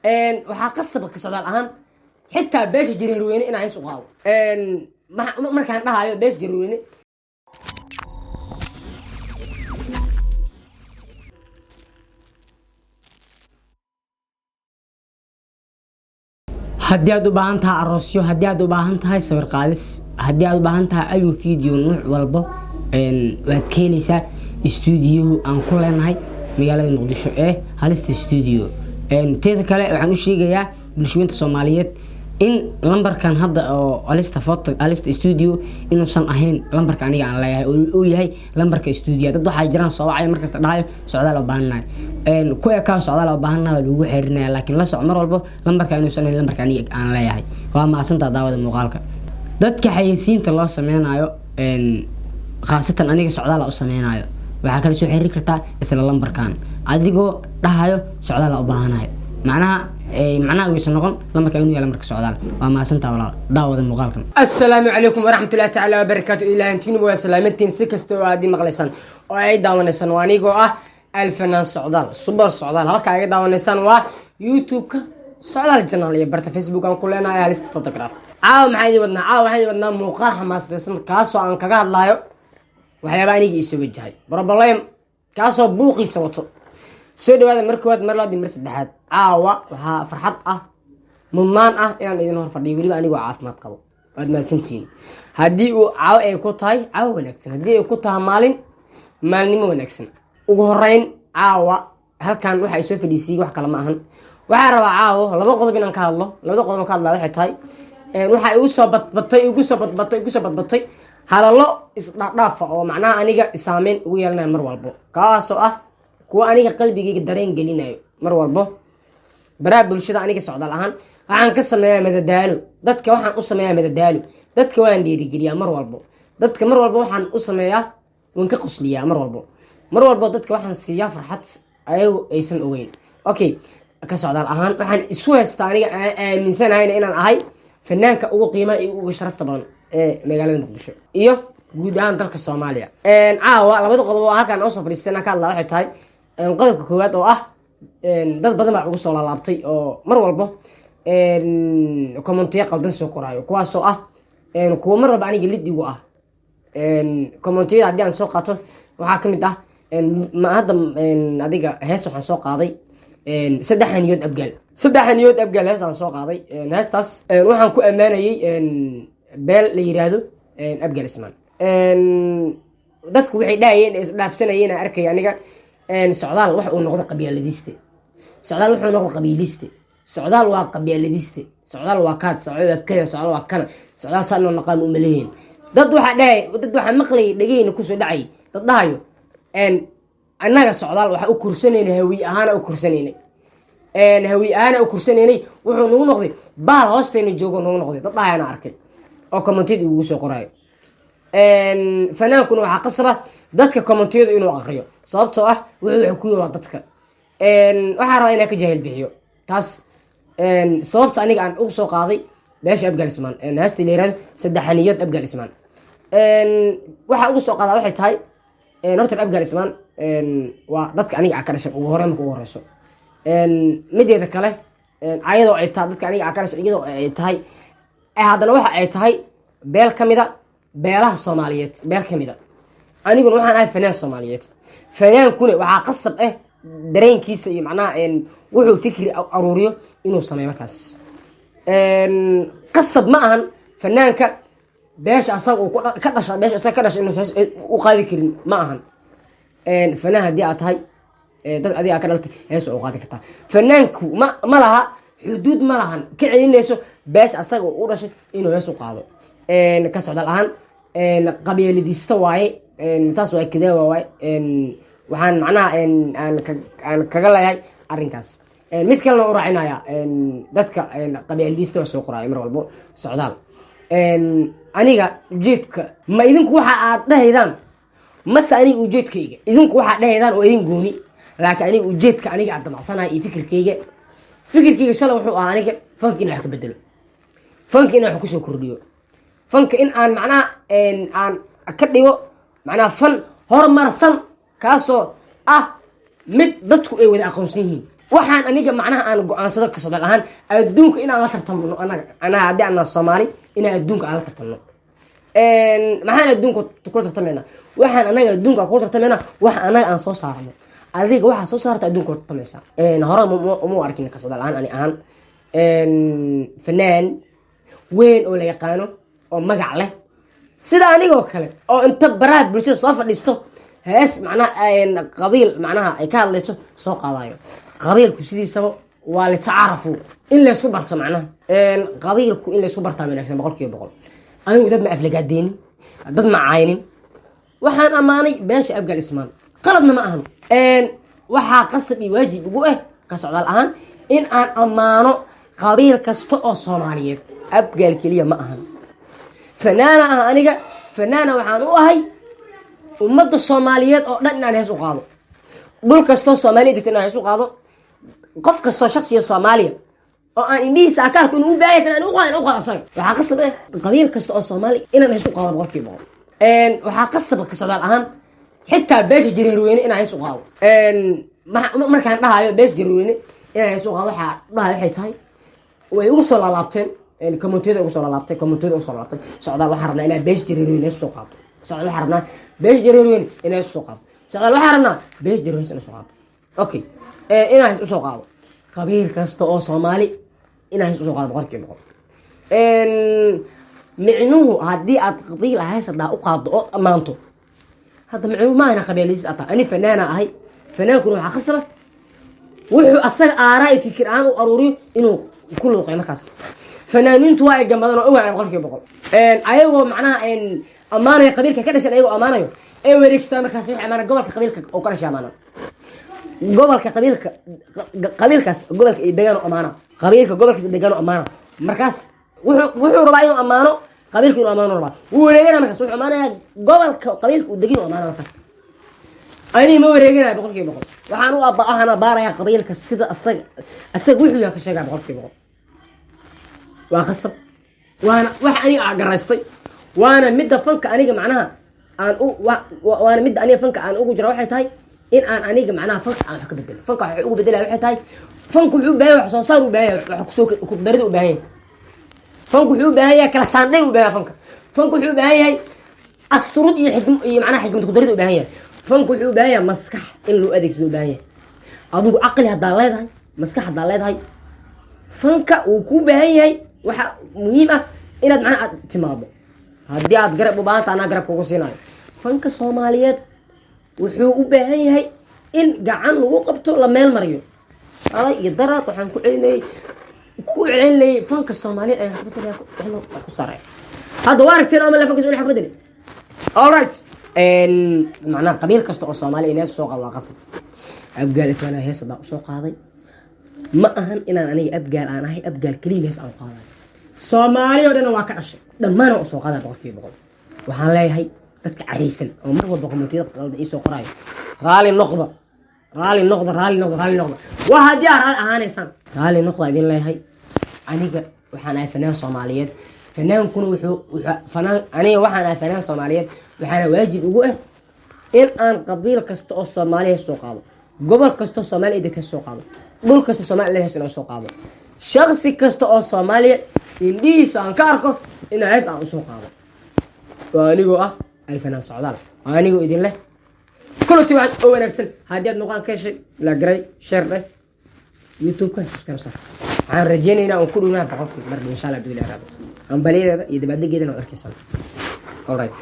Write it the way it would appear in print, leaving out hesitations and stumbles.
waxaa qasab ka socdaal ahaan xitaa beesha jareerweyne inaan isu qaado markaan dhahayo beesha jareerweyne haddii aad u baahan tahay aroosyo, haddii aad u baahan tahay sawir qaadis, haddii aad u baahan tahay ayu video nuuc walba waad ka helaysaa studio aan ku leenahay magaalada Muqdisho ee Halista Studio. teeda kale waxaan u sheegayaa bulshooyinka Soomaaliyeed in lambarkan hadda oo Halista Studio inuusan ahayn lambarka aniga aan leeyahay oo yahay lambarka studio. dad waxay jiraan soo wacay markasta dhahayo socdaal oo baahanahay ku ekaa socdaal oo baahanahay lagu xiriirinayaa laakiin la soco mar walba lambarka inuusan ahayn lambarka aniga aan leeyahay. waa maasanta daawada muuqaalka dadka xayeysiinta loo sameynayo khaasatan aniga socdaal oo sameynayo waxa kale soo xiriir kartaa isla lambarkan adigoo dhahayo socdaal oo baahanahay macnaha waysan noqon lambarka inuu yahay lambarka socdaal. waa maasanta walaal daawada muuqaalkan. assalaamu calaykum waraxmatullaahi tacaala wabarakaatu. ilaahantiin waa salaamantiin si kasta oo aad maqlaysaan oo ay daawanaysan waa anigoo ah alfanaan socdaal super socdaal. halka ay daawanaysaan waa youtube-ka socdaal channel iyo barta facebook aan ku leenahay Halista Photograph. waxaan wadnaa muuqaal xamaasadaysan kaasoo aan kaga hadlayo waxyaaba aniga isoo wajahay problem kaasoo buuqiisa wato. soo dhawaada markoowaad mar labaad mar saddexaad. caawa waxaa farxad ah mudnaan ah inaan idin hor fadhiyo weliba anigoo caafimaad qabo. waad mahadsantihiin. haddii uu caawo ay ku tahay caawo wanaagsan, haddii ay ku tahay maalnimo wanaagsan. ugu horeyn caawa halkan waxa ay soo fadhiisiyey wax kale ma ahan. waxaa rabaa caawo laba qodob inaan ka hadlo. labada qodob ka hadlaa waxay tahay waxa igu soo badbatay hadallo isdhaafdhaafa oo macnaha aniga saameyn ugu yeelanayo mar walbo, kaasoo ah kuwa aniga qalbigayga dareen gelinayo mar walbo. baraha bulshada aniga socdaal ahaan waxaan ka sameeyaa madadaalo. dadka waxaan u sameeyaa madadaalo. dadka waan dhiirigeliyaa mar walbo. dadka mar walbo waxaan u sameeyaa waan ka qosliyaa mar walbo dadka waxaan siiyaa farxad ayagu aysan ogeyn. okay ka socdaal ahaan waxaan isu haystaa aniga aaminsanahay inaan ahay fanaanka ugu qiimaha iyo ugu sharafta badan ee magaalada Muqdisho iyo guud ahaan dalka Soomaaliya. caawa labada qodob oo halkan oo soo fadhiistayna ka hadlaa waxay tahay qodobka koowaad oo ah dad badan baa ugu soo laabtay oo mar walba commentiyo qaldan soo qoraayo kuwaasoo ah kuwa mar walba aniga lid igu ah. commentiyada haddii aan soo qaato waxaa ka mid ah hadda adiga hees waxaan soo qaaday saddex haniyood abgaal hees aan soo qaaday. heestaas waxaan ku ammaanayay beel la yiraahdo abgaal ismaan. dadku waxay dhahayeen isdhaafsanayeen aan arkay aniga socdaal wax uu noqdo qabyaaladiiste. socdaal wuxuu noqdo qabiiliste. socdaal waa qabyaaladiiste. socdaal waa kaad. socdaal waa kada. socdaal waa kana. socdaal saan oo naqaan u maleeyeen. dad waxa maqlay dhageyna ku soo dhacay dad dhahayo annaga socdaal waxa u kursanayna hawi ahaan u kursanayna wuxuu nagu noqday baal hoosteena joogo nagu noqday. dad dhahayana arkay oo commentiyada ugu soo qoraayo. fanaankuna waxaa qasaba dadka commentiyada inuu aqriyo sababtoo ah wuxuu ku yiri dadka waxaa rabaa inaan ka jahil bixiyo taas sababta aniga aan ugu soo qaaday beesha abgaal ismaan heesta la yiraahdo saddex haniyood abgaal ismaan. waxa ugu soo qaadaa waxay tahay horta abgaal ismaan waa dadka aniga ka dhashay ugu horeyso. mideeda kale ayadoo ay tahay dadka aniga ka dhashay iyadoo ay tahay haddana waxa ay tahay beel kamida beelaha Soomaaliyeed beel kamida. aniguna waxaan ahay fanaan Soomaaliyeed. fanaankuna waxaa qasab ah dareenkiisa iyo macnaha wuxuu fikri aruuriyo inuu sameeyo markaas. qasab ma ahan fanaanka beesha asaga uu ka dhashay inuu u qaadi karin ma ahan. fanaan haddii aad tahay dad adiga ka dhaltay hees u qaadi kartaa. fanaanku ma laha xuduud, ma lahan ka celinayso beesha asaga u dhashay inuu hees u qaado. ka socdaal ahaan qabyaaladiista waaye. taas waa kidaa waaye. waxaan macnaha aan kaga leeyahay arrinkaas. mid kalena u raacinaya dadka qabyaaladiista waa soo qoraayo mar walbo socdaal. aniga ujeedka ma idinku waxa aad dhahaydaan mase aniga ujeedkayga idinku waxa dhahaydaan oo idin gooni, laakiin aniga ujeedka aniga aad damacsanahay iyo fikirkayga shalay wuxuu ahaa aniga fanka inaan wax ka bedelo, fanka inaan wax ku soo kordhiyo, fanka in aan macnaha aan ka dhigo macnaha fan horumarsan kaasoo ah mid dadku ay wada aqoonsan yihiin. waxaan aniga macnaha aan go'aansado ka socdaal ahaan adduunka inaan la tartamno anaga haddii aan Soomaali inaan adduunka aan la tartamno maxaan adduunka kula tartamayna waxaan anaga adduunka kula tartamayna wax anaga aan soo saarno adiga waxa soo saarta adduunka kula tartamaysa hore ma arkin ka socdaal ahaan ani ahaan fanaan weyn oo la yaqaano oo magac leh sida anigoo kale oo inta baraha bulshada soo fadhiisto hees macnaha qabiil macnaha ay ka hadlayso soo qaadayo qabiilku sidiisaba waa la tacaarafu in la isku barto macnaha qabiilku in la isku bartaa wanaagsan 100% anigu dad ma aflagaadeyn dad ma caaynin waxaan amaanay beesha abgal ismaan qaladna ma ahan waxaa qasab iyo waajib ugu ka socdaal ahaan in aan amaano qabiil kasta oo Soomaaliyeed abgal kaliya ma ahan fanaana aniga fanaana waxaan u ahay ummadda Soomaaliyeed oo dhan inaan hees u qaado dhul kasta Soomaaliyeed inaan hees u qaado qof kasta shakhsiga Soomaaliya oo aan indhihiisa akaalku inuu baaysan aan u qaado waxaa qasab qabiil kasta oo Soomaali inaan hees u qaado 100% waxaa qasab ka socdaal ahaan xitaa beesha Jareerweyne inaan hees u qaado markaan dhahayo beesha Jareerweyne inaan hees u qaado waxay tahay way ugu soo laabteen كومنتيدا وصل لابتي كومنتيدا وصل لابتي سعدال waxaan rabnaa inaan bees jareerweyne soo qaato sacdal waxaan rabnaa bees jareerweyne inaan soo qaato sacdal waxaan rabnaa bees jareerweyne inaan soo qaato okay inaan soo qaado qabiil kasta oo Soomaali inaan soo qaado 100% micnuhu hadii aad qabiil haysadaa u qaado oo amaanto hada micnuhu ma ana qabiilis ata ani fanaana ahay fanaanku waxa khasaba wuxuu asaga aaraa fikir aan u aruuriyo inuu ku luuqay markaas fanaaniintu waa ay gamadan oo aan 100% ayagoo macnaha amaanay qabiilka ka dhashay ayagoo amaanayo ee wareegstaan markaas waxay amaana gobolka qabiilka oo ka dhashay amaana gobolka qabiilkaas gobolka ay degaan oo amaana qabiilka gobolkiisa degaan oo amaana markaas wuxuu rabaa inuu amaano qabiilka inuu amaano rabaa wareegana markaas wuxuu amaanaya gobolka qabiilka uu degan oo amaana markaas ayni ma wareegana 100% waxaan u abaahana baaraya qabiilka sida asaga wuxuu ka sheegay 100% وخسر وانا اني اقرستي وانا مد فنك انيga macnaha aan وانا مد اني فنك aan ugu jiro waxay tahay in aan aniga macnaha fank aan wax ka bedelo fanka wax ugu bedelayo waxay tahay fanku wuxuu baahay wax soo saar u baahay wax ku soo ku darida u baahay fanku wuxuu baahay kala saandhay u baahay fanku wuxuu baahay asturud iyo macnaha xigmad ku darida u baahay fanku wuxuu baahay maskax in loo adeegsado u baahay adigu aqli hadaa leedahay maskax hadaa leedahay fanka uu ku baahay waxa muhiim ah inaad macna timaado hadii aad garab u baahan tahay garab kugu siinayo fanka Soomaaliyeed wuxuu u baahan yahay in gacan lagu qabto la meel mariyo alay iyo daraad waxaan ku celinay fanka Soomaaliyeed ay xabadda ku saray hada waaragteen ama la fanka Soomaaliyeed xabadda all right macna qabiil kasta oo Soomaali inay soo qaado qasab abgaal isana heesada soo qaaday ma ahan inaan aniga abgaal aan ahay abgaal kaliya hees aan qaaday Soomaali oo dhan waa ka dhashay dhamaan oo soo qaada 100% waxaan leeyahay dadka cariisan oo mar walba komitida qalad ay soo qoraayo raali noqdo waa hadii aan ahaanaysan raali noqdo idin leeyahay aniga waxaan ahay fanaan Soomaaliyeed fanaankuna wuxuu aniga waxaan ahay fanaan Soomaaliyeed waxaana waajib ugu in aan qabiil kasta oo Soomaaliyeed soo qaado gobol kasta oo Soomaaliyeed ka soo qaado dhul kasta Soomaaliyeed soo qaado shakhsi kasta oo Soomaaliyeed indhiisa aan ka arko in hees aan soo qaado waanigu alfanaan socdaal waanigu idin leh kulti wax oo wanaagsan hadii aad noqon ka shay la garay share YouTube ka subscribe aan rajeynayna oo ku dhuunaa boqolkiiba mar insha Allah bilaha aan baleeyada iyo dabadgeedana arkaysan all right